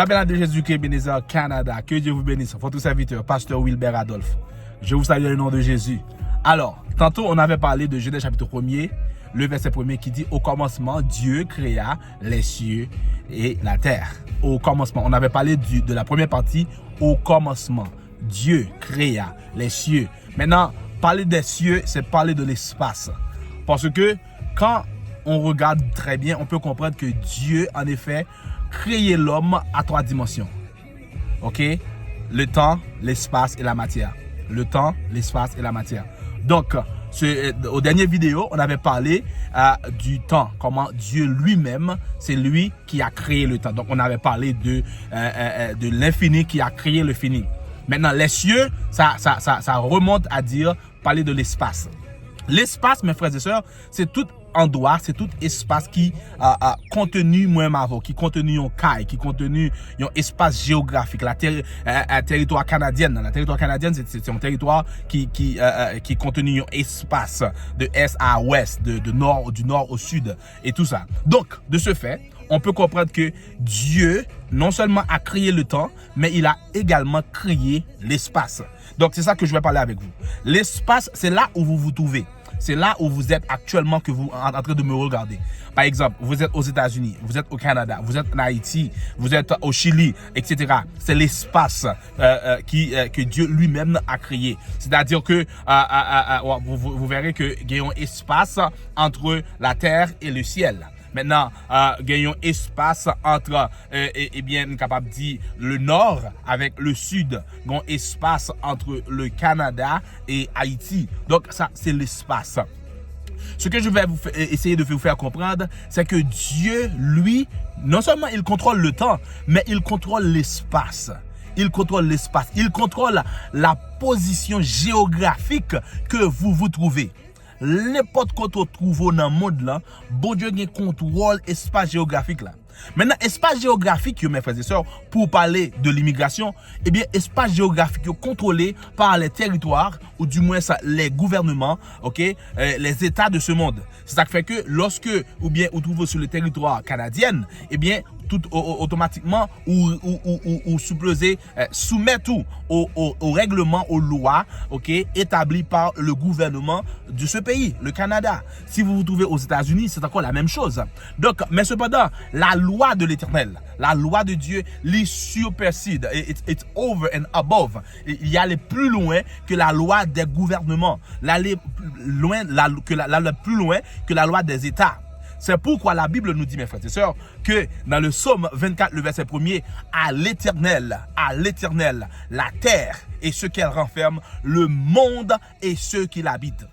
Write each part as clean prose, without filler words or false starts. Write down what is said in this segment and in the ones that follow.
Appel de Jésus-Christ, Ebenezer, Canada. Que Dieu vous bénisse. Votre serviteur, Pasteur Wilbert Adolphe. Je vous salue au nom de Jésus. Alors, tantôt, on avait parlé de Genèse chapitre 1er, le verset 1er qui dit « Au commencement, Dieu créa les cieux et la terre. » Au commencement. On avait parlé de la première partie, « Au commencement, Dieu créa les cieux. » Maintenant, parler des cieux, c'est parler de l'espace. Parce que quand on regarde très bien, on peut comprendre que Dieu, en effet, créé l'homme à 3 dimensions. OK? Le temps, l'espace et la matière. Le temps, l'espace et la matière. Donc, aux dernières vidéos, on avait parlé du temps. Comment Dieu lui-même, c'est lui qui a créé le temps. Donc, on avait parlé de l'infini qui a créé le fini. Maintenant, les cieux, ça remonte à dire, parler de l'espace. L'espace, mes frères et sœurs, c'est tout endroit, c'est tout espace qui a contenu moins mavo, qui contenu un caille, qui contenu un espace géographique. La territoire canadienne, c'est un territoire qui contenu un espace de est à ouest, du nord au sud et tout ça. Donc, de ce fait, on peut comprendre que Dieu non seulement a créé le temps, mais il a également créé l'espace. Donc, c'est ça que je vais parler avec vous. L'espace, c'est là où vous vous trouvez. C'est là où vous êtes actuellement que vous êtes en train de me regarder. Par exemple, vous êtes aux États-Unis, vous êtes au Canada, vous êtes en Haïti, vous êtes au Chili, etc. C'est l'espace que Dieu lui-même a créé. C'est-à-dire que vous verrez qu'il y a un espace entre la terre et le ciel. Maintenant, gagnons espace entre, capable de dire le nord avec le sud. Gagnons espace entre le Canada et Haïti. Donc, ça, c'est l'espace. Ce que je vais essayer de vous faire comprendre, c'est que Dieu, lui, non seulement il contrôle le temps, mais il contrôle l'espace. Il contrôle l'espace. Il contrôle la position géographique que vous vous trouvez. N'importe quoi tu trouves dans le monde là, bon Dieu a contrôle espace géographique là. Maintenant, espace géographique, mes frères et sœurs, pour parler de l'immigration, eh bien, espace géographique contrôlé par les territoires, ou du moins les gouvernements, ok, les États de ce monde. C'est ça qui fait que lorsque, ou bien, vous trouvez sur le territoire canadien, eh bien, tout automatiquement ou supposé soumettre tout au règlement, aux lois, ok, établies par le gouvernement de ce pays, le Canada. Si vous vous trouvez aux États-Unis, c'est encore la même chose. Donc, mais cependant, la loi de l'Éternel, la loi de Dieu, les supersede. It's over and above. Il y a les plus loin que la loi des gouvernements, plus loin que la loi des États. C'est pourquoi la Bible nous dit, mes frères et sœurs, que dans le psaume 24, le verset 1er, à l'Éternel, la terre et ce qu'elle renferme, le monde et ceux qui l'habitent.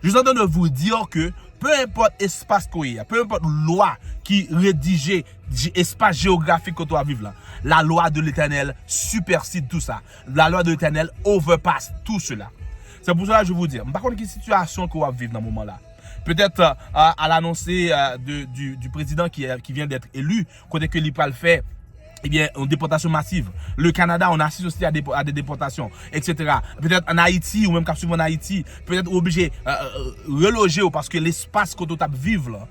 Je suis en train de vous dire que peu importe espace qu'il y a, peu importe loi qui rédige espace géographique que tu vas vivre là, la loi de l'Éternel supersede tout ça. La loi de l'Éternel overpasse tout cela. C'est pour cela que je vous dis, par contre, quelle situation que vous vivre dans ce moment-là? Peut-être à l'annoncer du président qui vient d'être élu, côté que l'IPAL fait, eh bien, une déportation massive. Le Canada, on assiste aussi à des déportations, etc. Peut-être en Haïti, ou même quand en Haïti, peut-être obligé reloger parce que l'espace que tu as vivre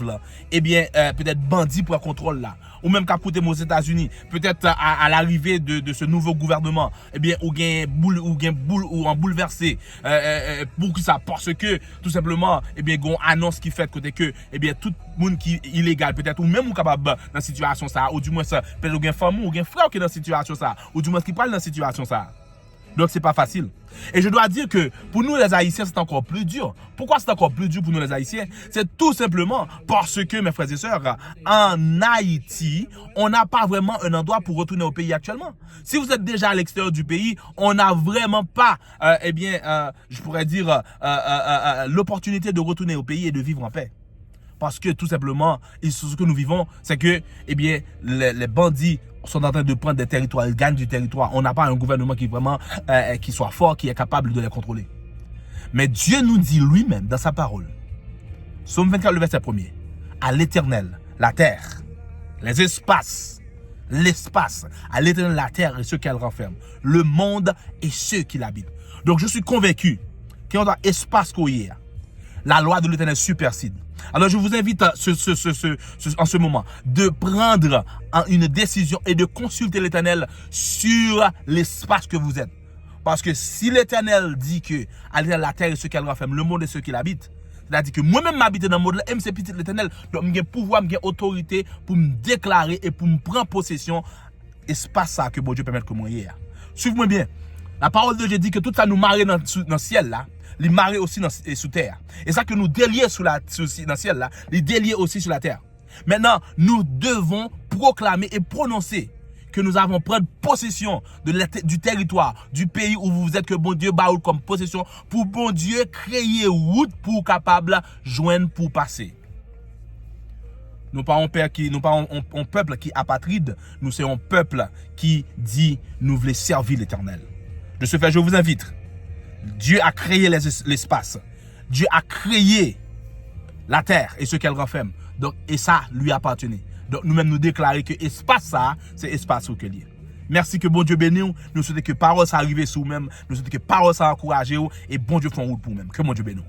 là, eh bien, peut-être bandit pour le contrôle là. Ou même quand aux États-Unis, peut-être à l'arrivée de ce nouveau gouvernement, eh bien, ou en bouleversé, pour que ça, parce que, tout simplement, eh bien, on annonce qui fait côté que, eh bien, tout le monde qui est illégal, peut-être, ou même ou capable dans la situation ça, ou du moins ça, peut-être ou un femme ou un frère qui est dans la situation ça, ou du moins qui parle dans la situation ça. Donc, c'est pas facile. Et je dois dire que pour nous, les Haïtiens, c'est encore plus dur. Pourquoi c'est encore plus dur pour nous, les Haïtiens? C'est tout simplement parce que, mes frères et sœurs, en Haïti, on n'a pas vraiment un endroit pour retourner au pays actuellement. Si vous êtes déjà à l'extérieur du pays, on n'a vraiment pas, je pourrais dire, l'opportunité de retourner au pays et de vivre en paix. Parce que, tout simplement, ce que nous vivons, c'est que, eh bien, les bandits sont en train de prendre des territoires, ils gagnent du territoire. On n'a pas un gouvernement qui vraiment qui soit fort, qui est capable de les contrôler. Mais Dieu nous dit lui-même dans sa parole, Psaume 24, le verset 1er, à l'Éternel, la terre, les espaces, l'espace, à l'Éternel, la terre et ceux qu'elle renferme, le monde et ceux qui l'habitent. Donc je suis convaincu qu'il y a un espace qu'il y a. La loi de l'Éternel supersede. Alors je vous invite en ce moment de prendre une décision et de consulter l'Éternel sur l'espace que vous êtes. Parce que si l'Éternel dit que la terre est ce qu'elle renferme, le monde est ce qu'il habite, c'est-à-dire que moi-même m'habite dans le monde là, et c'est petit l'Éternel, donc j'ai pouvoir, j'ai autorité pour me déclarer et pour me prendre possession espace ça que bon Dieu permet que moi y ait. Suivez-moi bien. La parole de Dieu dit que tout ça nous marre dans le ciel là, les marre aussi sous terre. Et ça que nous délier dans le ciel là, les délier aussi sur la terre. Maintenant, nous devons proclamer et prononcer que nous avons prendre possession du territoire, du pays où vous êtes, que bon Dieu baoule comme possession, pour bon Dieu créer route pour capable joindre pour passer. Nous pas un père qui, nous pas un peuple qui apatride, nous sommes un peuple qui dit nous voulons servir l'Éternel. De ce fait, je vous invite. Dieu a créé l'espace. Dieu a créé la terre et ce qu'elle renferme. Donc, et ça lui appartenait. Donc, nous-mêmes nous déclarer que l'espace ça, c'est l'espace où que lié. Merci que bon Dieu bénisse. Nous souhaitons que parole ça arrive sur nous-mêmes. Nous souhaitons que parole ça encourage et bon Dieu fait en route pour nous-mêmes. Que bon Dieu bénisse.